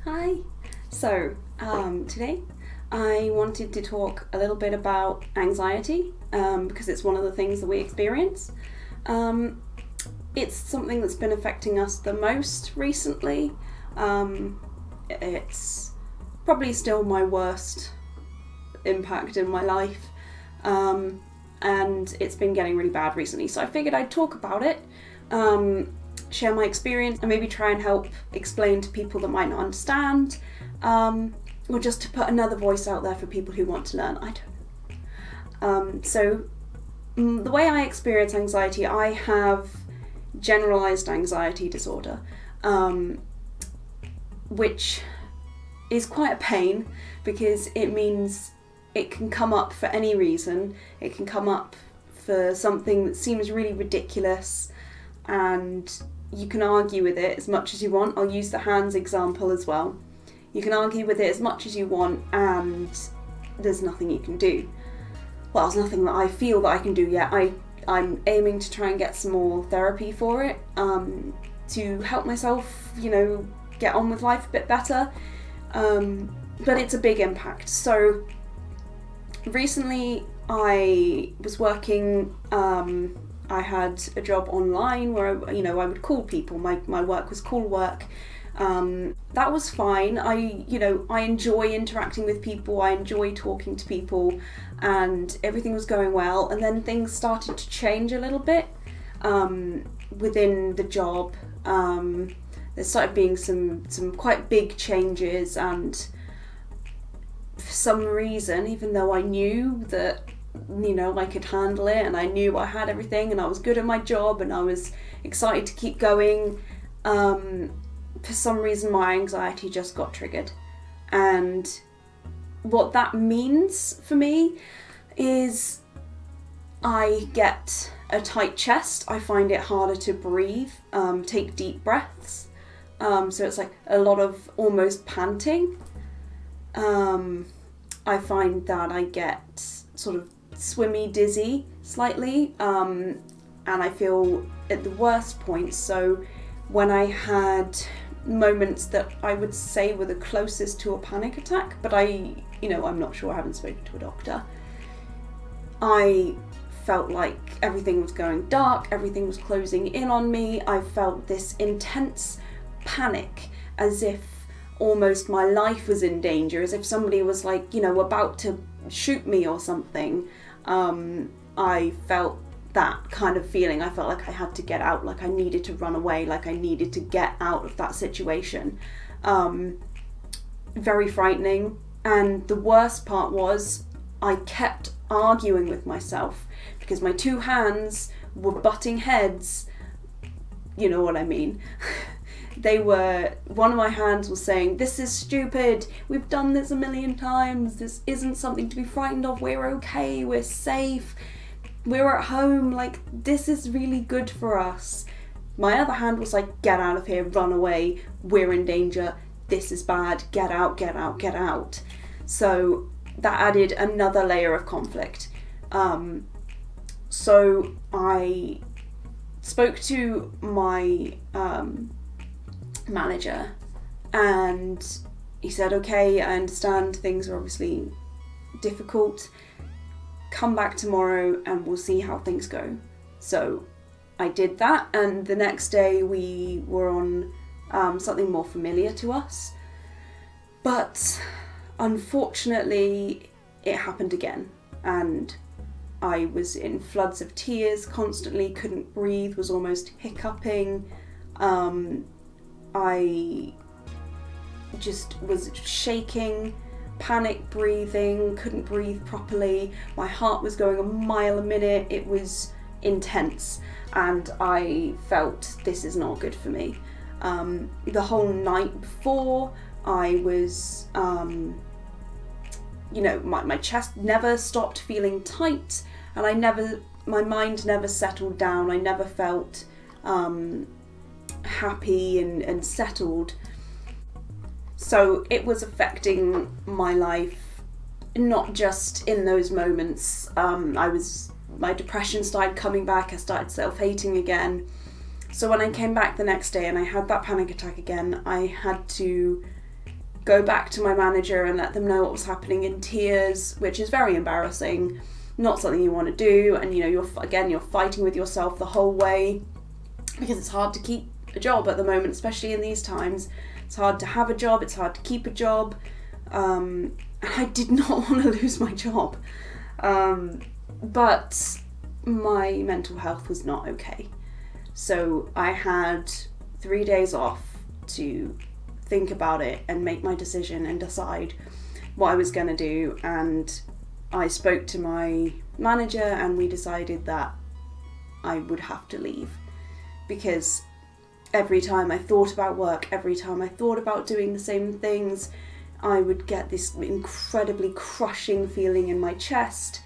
Hi. Today I wanted to talk a little bit about anxiety because it's one of the things that we experience. Um, it's something that's been affecting us the most recently. It's probably still my worst impact in my life, and it's been getting really bad recently. So I figured I'd talk about it. Share my experience and maybe try and help explain to people that might not understand, or just to put another voice out there for people who want to learn. I don't know. The way I experience anxiety, I have generalized anxiety disorder, which is quite a pain because it means it can come up for any reason. It can come up for something that seems really ridiculous, and you can argue with it as much as you want. I'll use the hands example as well. You can argue with it as much as you want, and there's nothing you can do. Well, there's nothing that I feel that I can do yet. I'm aiming to try and get some more therapy for it, to help myself, get on with life a bit better. But it's a big impact. So recently I was working, I had a job online where I would call people. My work was call work. That was fine. I enjoy interacting with people. I enjoy talking to people, and everything was going well. And then things started to change a little bit within the job. There started being some quite big changes, and for some reason, even though I knew that I could handle it, and I knew I had everything, and I was good at my job, and I was excited to keep going, for some reason my anxiety just got triggered. And what that means for me is I get a tight chest. I find it harder to breathe, take deep breaths. So it's like a lot of almost panting. I find that I get sort of swimmy, dizzy slightly, and I feel at the worst points. So when I had moments that I would say were the closest to a panic attack, but I'm not sure, I haven't spoken to a doctor, I felt like everything was going dark, everything was closing in on me. I felt this intense panic, as if almost my life was in danger, as if somebody was about to shoot me or something. I felt that kind of feeling. I felt like I had to get out, like I needed to run away, like I needed to get out of that situation. Very frightening. And the worst part was I kept arguing with myself because my two hands were butting heads. You know what I mean? One of my hands was saying, "This is stupid, we've done this a million times, this isn't something to be frightened of, we're okay, we're safe, we're at home, like this is really good for us." My other hand was like, "Get out of here, run away, we're in danger, this is bad, get out, get out, get out." So that added another layer of conflict. So I spoke to my manager, and he said, "Okay, I understand things are obviously difficult, come back tomorrow and we'll see how things go." So I did that, and the next day we were on something more familiar to us, but unfortunately it happened again, and I was in floods of tears constantly, couldn't breathe, was almost hiccuping. I just was shaking, panic breathing, couldn't breathe properly. My heart was going a mile a minute. It was intense, and I felt this is not good for me. The whole night before, I was, my chest never stopped feeling tight, and my mind never settled down. I never felt happy and settled. So it was affecting my life, not just in those moments. My depression started coming back, I started self-hating again. So when I came back the next day and I had that panic attack again, I had to go back to my manager and let them know what was happening in tears, which is very embarrassing, not something you want to do. And you're fighting with yourself the whole way, because it's hard to keep a job at the moment, especially in these times. It's hard to have a job, it's hard to keep a job. And I did not want to lose my job. But my mental health was not okay. So I had 3 days off to think about it and make my decision and decide what I was going to do. And I spoke to my manager and we decided that I would have to leave, because every time I thought about work, every time I thought about doing the same things, I would get this incredibly crushing feeling in my chest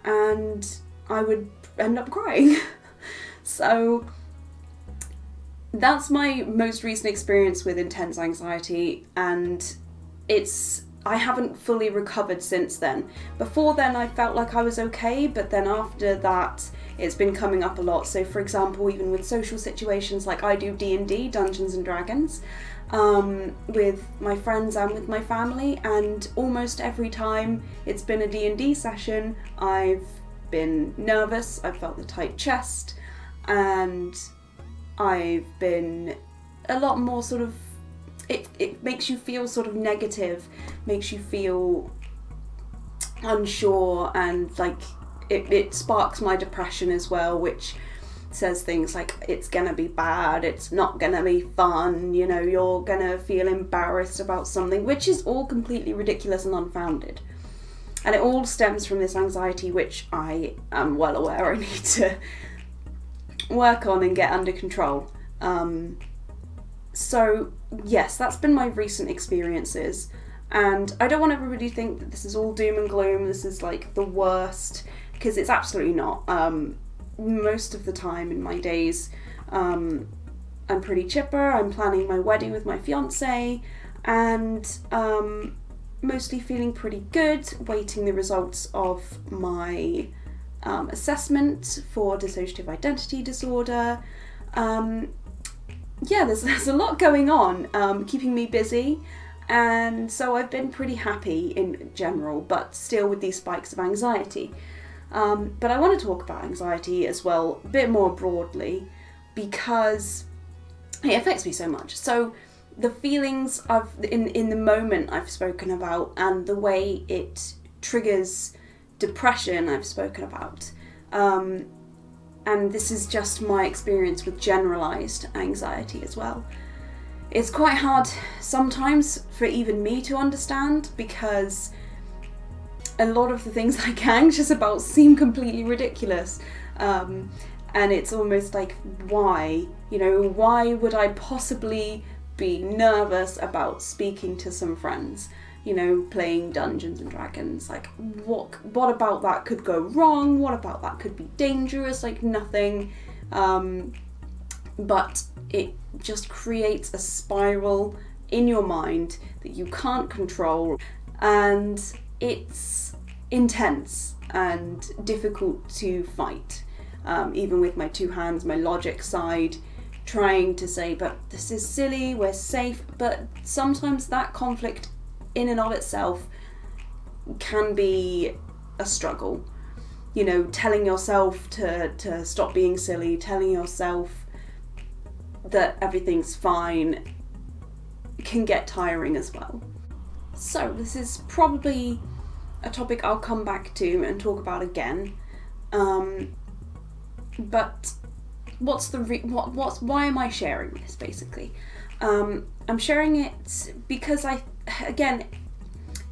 and I would end up crying. So that's my most recent experience with intense anxiety, and I haven't fully recovered since then. Before then I felt like I was okay, but then after that it's been coming up a lot. So for example, even with social situations, like I do D&D, Dungeons and Dragons, with my friends and with my family, and almost every time it's been a D&D session, I've been nervous, I've felt the tight chest, and I've been a lot more sort of, it makes you feel sort of negative, makes you feel unsure, and like it sparks my depression as well, which says things like it's gonna be bad, it's not gonna be fun, you're gonna feel embarrassed about something, which is all completely ridiculous and unfounded. And it all stems from this anxiety, which I am well aware I need to work on and get under control. So yes, that's been my recent experiences, and I don't want everybody to think that this is all doom and gloom, this is like the worst, because it's absolutely not. Most of the time in my days, I'm pretty chipper. I'm planning my wedding with my fiance, and mostly feeling pretty good, waiting the results of my assessment for dissociative identity disorder. There's a lot going on, keeping me busy, and so I've been pretty happy in general, but still with these spikes of anxiety. But I want to talk about anxiety as well, a bit more broadly, because it affects me so much. So the feelings in the moment I've spoken about, and the way it triggers depression I've spoken about. And this is just my experience with generalised anxiety as well. It's quite hard sometimes for even me to understand, because a lot of the things I get anxious about seem completely ridiculous. And it's almost like, why would I possibly be nervous about speaking to some friends, playing Dungeons and Dragons? Like, what about that could go wrong? What about that could be dangerous? Like, nothing. But it just creates a spiral in your mind that you can't control, and it's intense and difficult to fight. Even with my two hands, my logic side, trying to say, but this is silly, we're safe. But sometimes that conflict in and of itself can be a struggle. Telling yourself to stop being silly, telling yourself that everything's fine, can get tiring as well. So this is probably a topic I'll come back to and talk about again. But why am I sharing this, basically? I'm sharing it because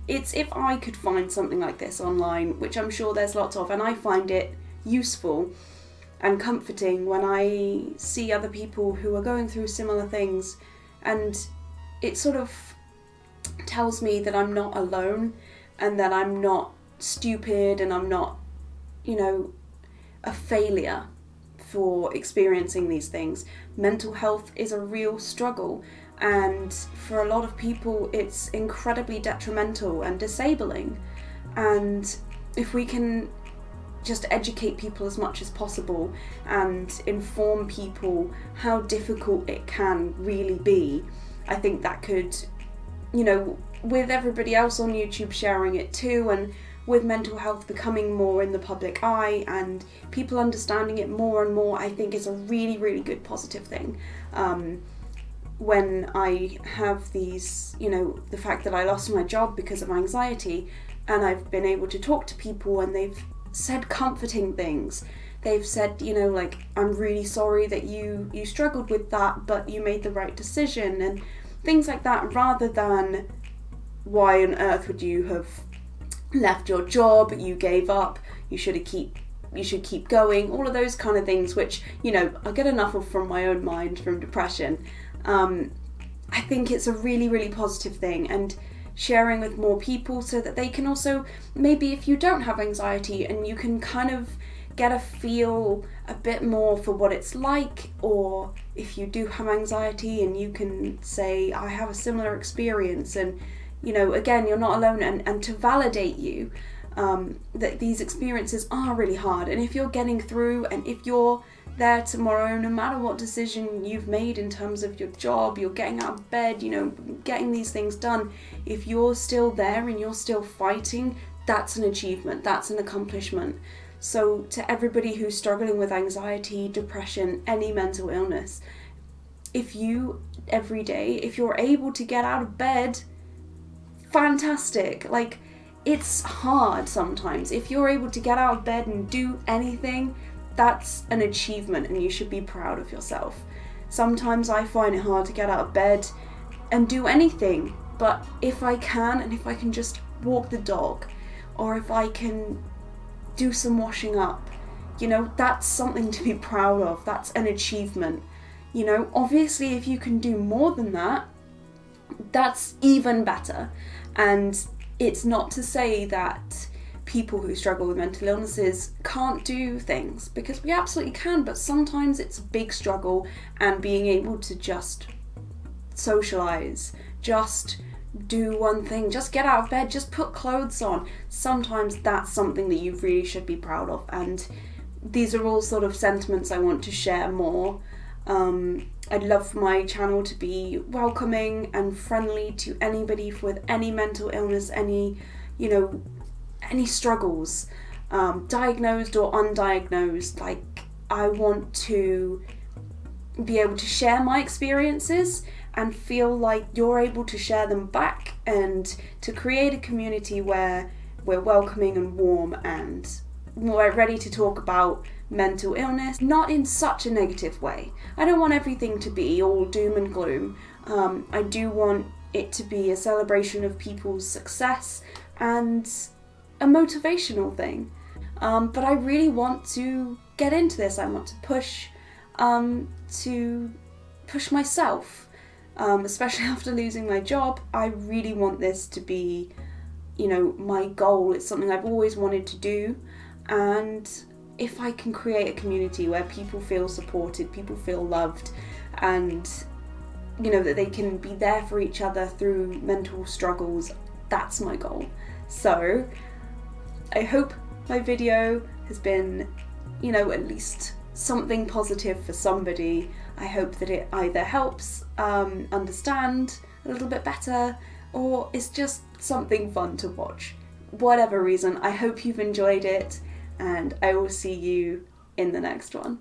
it's if I could find something like this online, which I'm sure there's lots of, and I find it useful and comforting when I see other people who are going through similar things, and it sort of tells me that I'm not alone, and that I'm not stupid, and I'm not, a failure for experiencing these things. Mental health is a real struggle, and for a lot of people it's incredibly detrimental and disabling. And if we can just educate people as much as possible and inform people how difficult it can really be, I think that could with everybody else on YouTube sharing it too, and with mental health becoming more in the public eye and people understanding it more and more, I think is a really, really good positive thing. When I have these, the fact that I lost my job because of anxiety, and I've been able to talk to people and they've said comforting things. They've said, I'm really sorry that you struggled with that, but you made the right decision, and things like that, rather than why on earth would you have left your job, you gave up, you should keep going, all of those kind of things, which, I get enough of from my own mind from depression. I think it's a really, really positive thing, and sharing with more people so that they can also, maybe if you don't have anxiety and you can kind of get a feel a bit more for what it's like, or if you do have anxiety and you can say, I have a similar experience, and again, you're not alone, and to validate you that these experiences are really hard, and if you're getting through, and if you're there tomorrow, no matter what decision you've made in terms of your job, you're getting out of bed, getting these things done, if you're still there and you're still fighting, that's an achievement, that's an accomplishment. So to everybody who's struggling with anxiety, depression, any mental illness, if you, every day, if you're able to get out of bed, fantastic. It's hard sometimes. If you're able to get out of bed and do anything, that's an achievement, and you should be proud of yourself. Sometimes I find it hard to get out of bed and do anything, but if I can, and if I can just walk the dog, or if I can do some washing up, that's something to be proud of. That's an achievement. Obviously if you can do more than that, that's even better. And it's not to say that people who struggle with mental illnesses can't do things, because we absolutely can, but sometimes it's a big struggle, and being able to just socialize, just do one thing, just get out of bed, just put clothes on, sometimes that's something that you really should be proud of. And these are all sort of sentiments I want to share more. I'd love for my channel to be welcoming and friendly to anybody with any mental illness, any struggles, diagnosed or undiagnosed. I want to be able to share my experiences and feel like you're able to share them back, and to create a community where we're welcoming and warm, and we're ready to talk about mental illness, not in such a negative way. I don't want everything to be all doom and gloom. I do want it to be a celebration of people's success and a motivational thing. But I really want to get into this. I want to push myself, especially after losing my job. I really want this to be, my goal. It's something I've always wanted to do, and if I can create a community where people feel supported, people feel loved, and that they can be there for each other through mental struggles, that's my goal. So I hope my video has been, at least something positive for somebody. I hope that it either helps understand a little bit better, or it's just something fun to watch. Whatever reason, I hope you've enjoyed it, and I will see you in the next one.